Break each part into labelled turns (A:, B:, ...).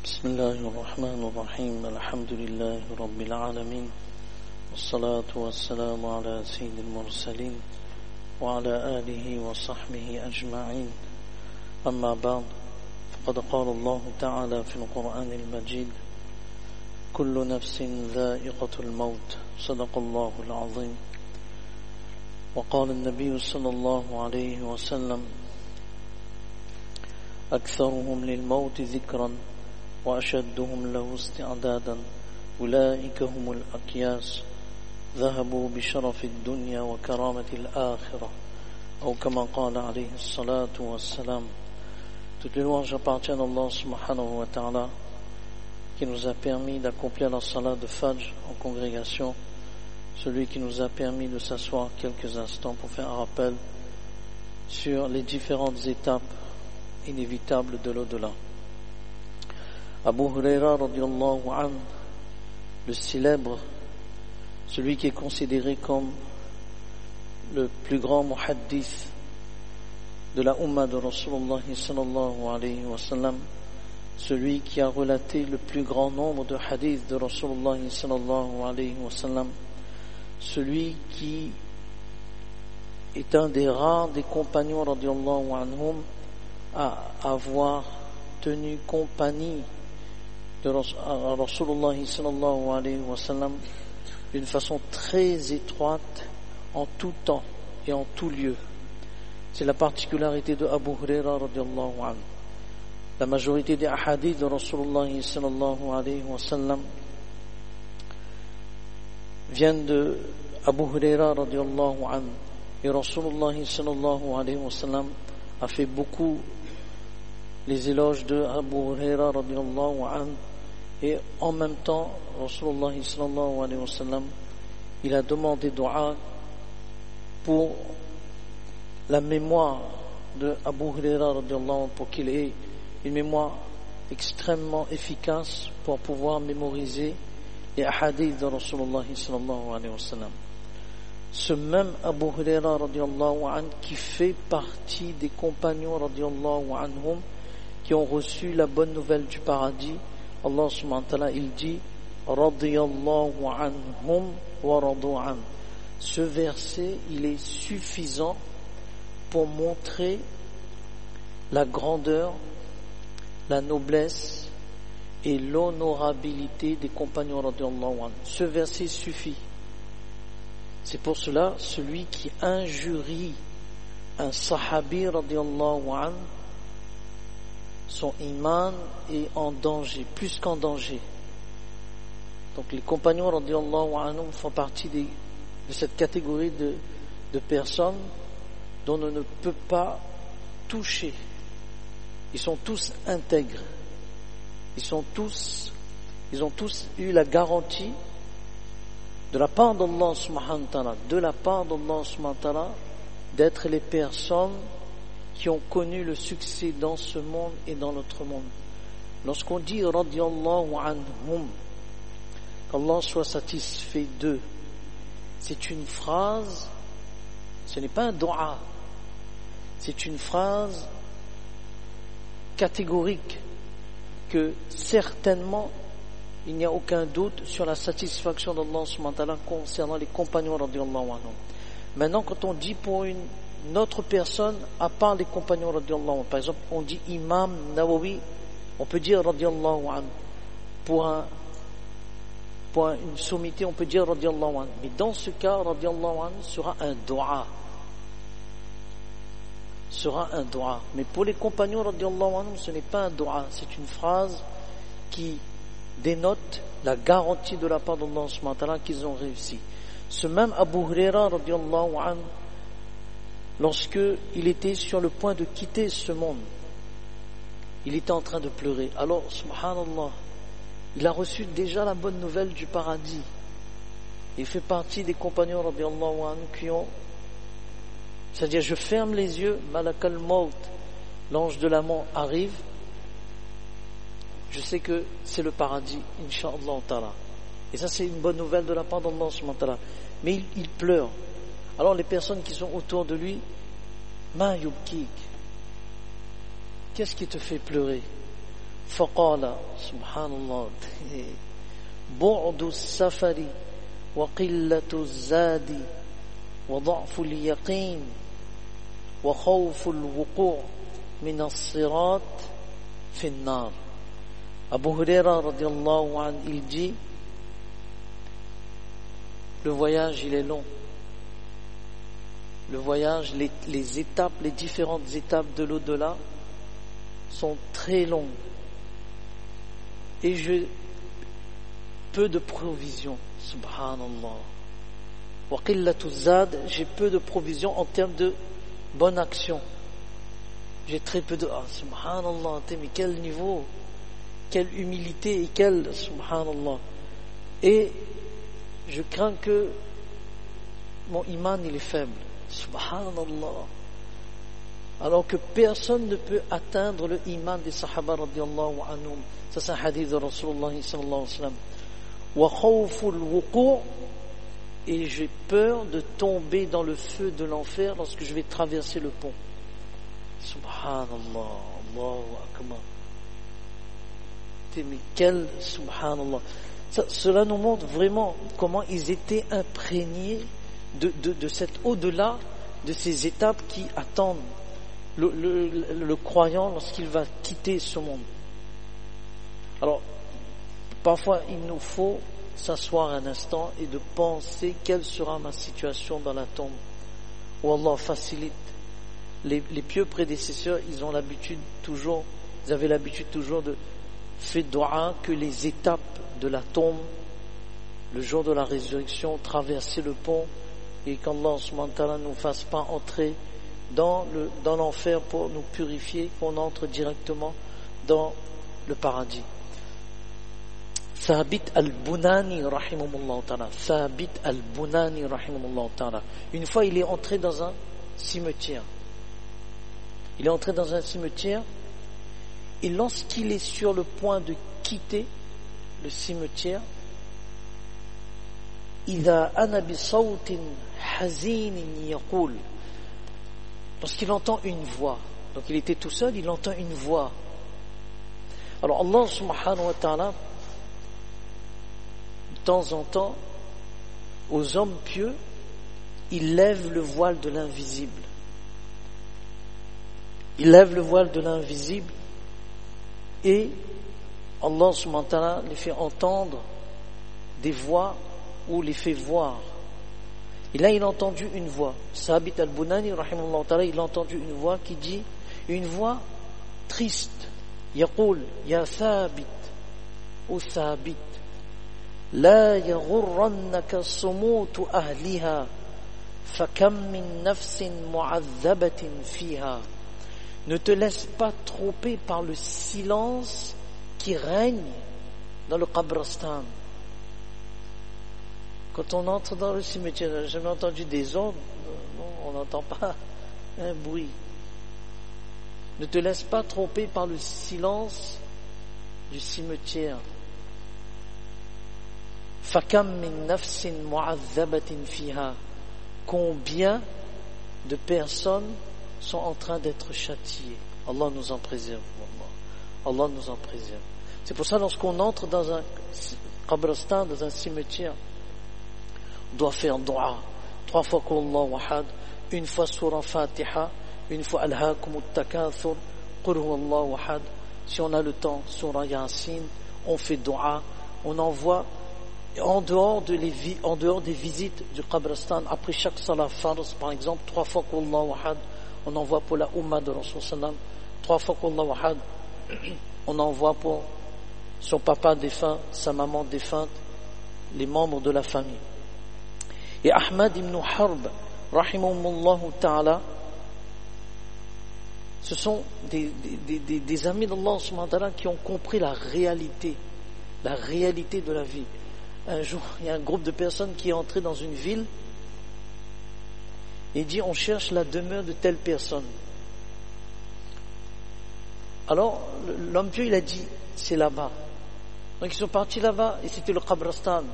A: بسم الله الرحمن الرحيم الحمد لله رب العالمين والصلاة والسلام على سيد المرسلين وعلى آله وصحبه أجمعين أما بعد فقد قال الله تعالى في القرآن المجيد كل نفس ذائقة الموت صدق الله العظيم وقال النبي صلى الله عليه وسلم أكثرهم للموت ذكرا وأشدهم له استعدادا أولئك هم الأكياس ذهبوا بشرف الدنيا وكرامة الآخرة أو كما قال عليه الصلاة والسلام. Toutes les louanges appartiennent à Allah subhanahu wa ta'ala qui nous a permis d'accomplir la salat de Fajr en congrégation, celui qui nous a permis de s'asseoir quelques instants pour faire un rappel sur les différentes étapes inévitables de l'au-delà. Abu Huraira radiyallahu anhu, le célèbre, celui qui est considéré comme le plus grand muhaddith de la Ummah de Rasulullah sallallahu alayhi wa sallam, celui qui a relaté le plus grand nombre de hadiths de Rasulullah sallallahu alayhi wa sallam, celui qui est un des rares des compagnons radiyallahu anhum à avoir tenu compagnie de Rasulullah sallallahu alayhi wa sallam d'une façon très étroite en tout temps et en tout lieu. C'est la particularité de Abu Huraira radiyallahu anhu. La majorité des hadiths de Rasulullah sallallahu alayhi wa sallam viennent de Abu Huraira radiyallahu anhu. Et Rasulullah sallallahu alayhi wa sallam a fait beaucoup les éloges de Abu Huraira radiyallahu anhu. Et en même temps, Rasulullah sallallahu alayhi wa sallam, il a demandé dua pour la mémoire de Abu Huraira radiyallahu anhu, pour qu'il ait une mémoire extrêmement efficace pour pouvoir mémoriser les hadiths de Rasulullah sallallahu alayhi wa sallam. Ce même Abu Huraira radiyallahu anhu qui fait partie des compagnons radiyallahu anhum qui ont reçu la bonne nouvelle du paradis, Allah subhanahu wa ta'ala, il dit radiyallahu anhum wa radu an. Ce verset, il est suffisant pour montrer la grandeur, la noblesse et l'honorabilité des compagnons radiyallahu anhu. Ce verset suffit. C'est pour cela, celui qui injurie un sahabi radiyallahu anhu, son iman est en danger, plus qu'en danger. Donc les compagnons radiyallahu anhum font partie de cette catégorie de personnes dont on ne peut pas toucher. Ils sont tous intègres. Ils ont tous eu la garantie de la part d'Allah subhanahu wa ta'ala, d'être les personnes qui ont connu le succès dans ce monde et dans l'autre monde. Lorsqu'on dit radiyallahu anhum, qu'Allah soit satisfait d'eux, c'est une phrase, ce n'est pas un dua, c'est une phrase catégorique que certainement il n'y a aucun doute sur la satisfaction d'Allah subhanahu wa ta'ala concernant les compagnons radiyallahu anhum. Maintenant, quand on dit pour une autre personne à part les compagnons radiyallahu anhu, par exemple on dit Imam Nawawi, on peut dire radiyallahu anhu. Pour une sommité on peut dire radiyallahu anhu, mais dans ce cas radiyallahu anhu sera un dua, mais pour les compagnons radiyallahu anhu ce n'est pas un dua, c'est une phrase qui dénote la garantie de la part d'Allah subhanahu wa ta'ala qu'ils ont réussi. Ce même Abu Huraira radiyallahu anhu, lorsque il était sur le point de quitter ce monde, il était en train de pleurer. Alors, subhanallah, il a reçu déjà la bonne nouvelle du paradis. Il fait partie des compagnons radiyallahu anhu qui ont, c'est-à-dire je ferme les yeux, malakal maut, l'ange de la mort arrive, je sais que c'est le paradis, insha'Allah ta'ala. Et ça c'est une bonne nouvelle de la part d'Allah subhanahu wa ta'ala. Mais il pleure. Alors les personnes qui sont autour de lui, ma yubkik, qu'est-ce qui te fait pleurer? فقال سبحان الله بعد السفر وقلة الزاد وضعف اليقين وخوف الوقوع من الصراط في النار. Abu Huraira radiallahu anhu, il dit, le voyage il est long. Le voyage, les étapes, les différentes étapes de l'au-delà sont très longues. Et j'ai peu de provisions, subhanallah. Wa qillatu zad, j'ai peu de provisions en termes de bonne action. J'ai très peu de... subhanallah, mais quel niveau, quelle humilité et quel... subhanallah. Et je crains que mon iman il est faible. Subhanallah. Alors que personne ne peut atteindre le iman des sahaba radiyallahu anhum. Ça c'est un hadith de Rasulullah sallallahu alayhi wa sallam. Wa khawful wuqu', et j'ai peur de tomber dans le feu de l'enfer lorsque je vais traverser le pont. Subhanallah, Allahu akbar. Mais quel subhanallah. Cela nous montre vraiment comment ils étaient imprégnés de cet au-delà, de ces étapes qui attendent le croyant lorsqu'il va quitter ce monde. Alors, parfois il nous faut s'asseoir un instant et de penser quelle sera ma situation dans la tombe. Où Allah facilite. Les pieux prédécesseurs, ils avaient l'habitude toujours de faire dua que les étapes de la tombe, le jour de la résurrection, traverser le pont, et qu'Allah subhanahu wa ta'ala nous fasse pas entrer dans l'enfer pour nous purifier, qu'on entre directement dans le paradis. Thabit al-Bunani rahimahullah ta'ala. Thabit al-Bunani rahimahullah ta'ala. Une fois, il est entré dans un cimetière. Il est entré dans un cimetière, et lorsqu'il est sur le point de quitter le cimetière, إذا أنا بصوت حزين يقول, lorsqu'il entend une voix, donc il était tout seul, il entend une voix. Alors Allah subhanahu wa ta'ala, de temps en temps, aux hommes pieux, il lève le voile de l'invisible. Il lève le voile de l'invisible et Allah subhanahu wa ta'ala les fait entendre des voix ou les fait voir. Et là il a entendu une voix. Thabit al-Bunani rahimahullah ta'ala, il a entendu une voix qui dit, une voix triste, yaqul ya Thabit ou Thabit, la yaghurrannaka sumutu ahliha fakam min nafsin mu'adhabatin fiha. Ne te laisse pas tromper par le silence qui règne dans le Qabristan. Quand on entre dans le cimetière, j'ai jamais entendu des ondes, non, on n'entend pas un bruit. Ne te laisse pas tromper par le silence du cimetière. Fakam min nafsin mu'adhabatin fiha. Combien de personnes sont en train d'être châtiées. Allah nous en préserve. Allah nous en préserve. C'est pour ça, lorsqu'on entre dans un qabristan, dans un cimetière, on doit faire dua. 3 fois qu'Allahu ahad, une fois surah Fatiha, une fois Alhaakumut Takathur, Qul huwallahu ahad. Si on a le temps, surah Yasin, on fait dua, on envoie en dehors des visites du qabristan, après chaque salat farz, par exemple, 3 fois qu'Allahu ahad, on envoie pour la Ummah de Rasul sallam, 3 fois qu'Allahu ahad, on envoie pour son papa défunt, sa maman défunte, les membres de la famille. Et Ahmad ibn Harb, rahimahullah ta'ala, ce sont des amis d'Allah subhanahu wa ta'ala qui ont compris la réalité de la vie. Un jour, il y a un groupe de personnes qui est entré dans une ville et dit, on cherche la demeure de telle personne. Alors, l'homme pieux, il a dit, c'est là-bas. Donc ils sont partis là-bas, et c'était le Qabristan.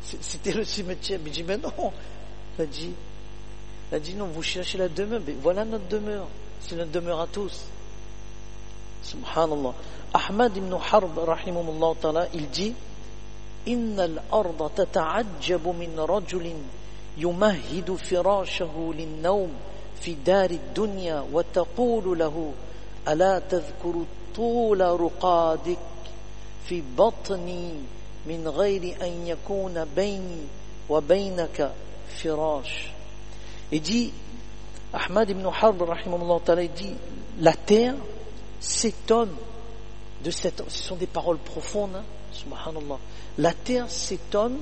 A: C'était le cimetière. Mais il dit, mais non. Il a dit, non, vous cherchez la demeure. Mais voilà notre demeure. C'est notre demeure à tous. Subhanallah. Ahmad ibn Harb, rahimahullah ta'ala, il dit Inna al-arda tata'ajjabu min rajulin yumahhidu firashahu lin-nawm fi dari ad-dunya wa taqulu lahu ala tadhkuru tula ruqadik fi batni min ghayri an yakuna bayni wa baynaka firash. Il dit, Ahmad ibn Harb, rahimahullah ta'ala, il dit, la terre s'étonne de cette... Ce sont des paroles profondes, hein, subhanallah. La terre s'étonne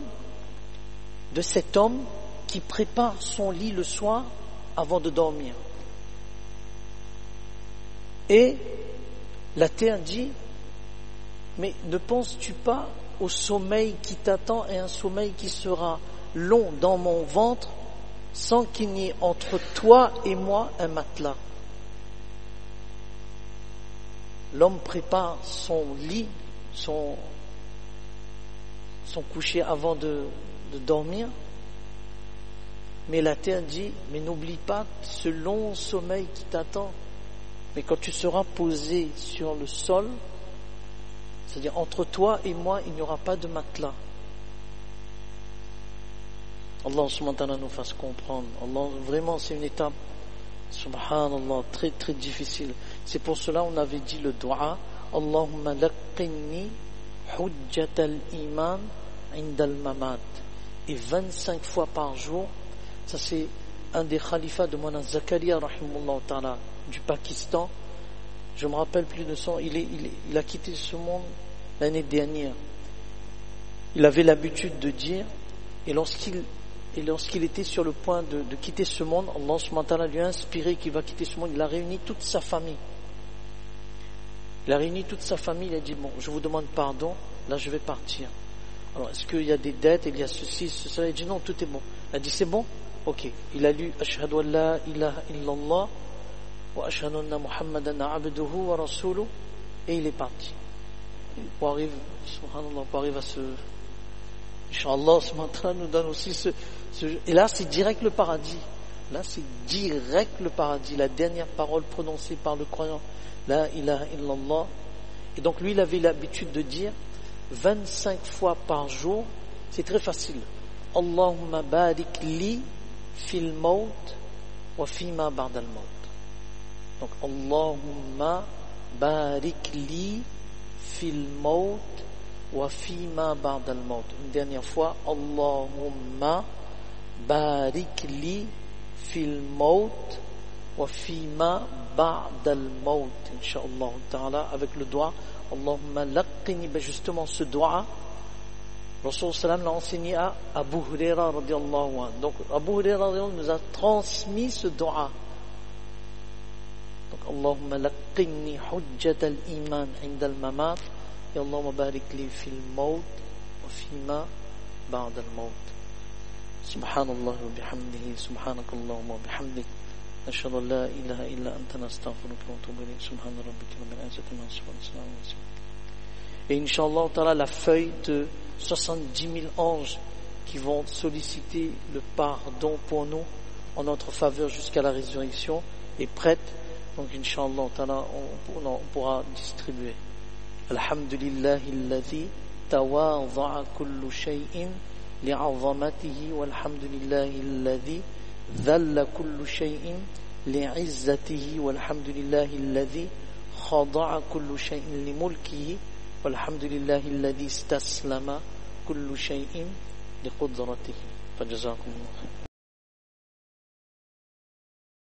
A: de cet homme qui prépare son lit le soir avant de dormir. Et la terre dit, mais ne penses-tu pas au sommeil qui t'attend et un sommeil qui sera long dans mon ventre sans qu'il n'y ait entre toi et moi un matelas? L'homme prépare son lit, son coucher avant de dormir, mais la terre dit, mais n'oublie pas ce long sommeil qui t'attend. Mais quand tu seras posé sur le sol, c'est-à-dire entre toi et moi, il n'y aura pas de matelas. Allah subhanahu wa ta'ala nous fasse comprendre. Allah, vraiment, c'est une étape, subhanallah, très très difficile. C'est pour cela qu'on avait dit le dua, Allahumma laqinni hujjat al-iman inda al-mamat. Et 25 fois par jour, ça c'est un des khalifas de Mawlana Zakaria, rahimahullah ta'ala, du Pakistan. Je me rappelle plus de son, il a quitté ce monde l'année dernière. Il avait l'habitude de dire, et lorsqu'il était sur le point de quitter ce monde, Allah subhanahu wa ta'ala lui a inspiré qu'il va quitter ce monde. Il a réuni toute sa famille. Il a dit, bon, je vous demande pardon, là je vais partir. Alors, est-ce qu'il y a des dettes, il y a ceci, cela? Il dit non, tout est bon. Il a dit, c'est bon? Ok. Il a lu Ashhadu an la ilaha illallah wa ashhadu anna Muhammadan abduhu wa rasuluh, et il est parti. Pour arriver, subhanallah, pour arriver à ce... Inch'Allah, ce matin nous donne aussi ce... Et là, c'est direct le paradis. Là, c'est direct le paradis. La dernière parole prononcée par le croyant, la ilaha illallah. Et donc, lui, il avait l'habitude de dire 25 fois par jour, c'est très facile. Allahumma barik li fil maut wa fima ba'dal maut. Donc, Allahumma barik li fil maut wa fima ba'dal maut. Une dernière fois, Allahumma barik li fil maut wa fima ba'dal maut. Inch'Allah ta'ala, avec le doigt, Allahumma laqini, justement ce doigt, Rasul sallam l'a enseigné à Abu Huraira radiallahu anhu. Donc Abu Huraira radiallahu anhu nous a transmis ce doigt. Donc Allahumma laqini hujjat al-iman inda al-mamat, et Allahumma barik li fil maut wa fima ba'da al-maut. Subhanallah wa bihamdihi, subhanakallahumma wa bihamdik, nashhadu an la ilaha illa anta, nastaghfiruka wa natubu ilayk, subhana rabbika rabbil izzati amma yasifun. Et Inch'Allah ta'ala, la feuille de 70 000 anges qui vont solliciter le pardon pour nous en notre faveur jusqu'à la résurrection est prête. Donc Inch'Allah ta'ala, on pourra distribuer. Alhamdulillahi alladhi tawadha'a kullu shay'in li'azamatihi, walhamdulillahi alladhi dhalla kullu shay'in li'izzatihi, walhamdulillahi alladhi khada'a kullu shay'in limulkihi, walhamdulillahi alladhi istaslama kullu shay'in liqudratihi. Fajazakumullah.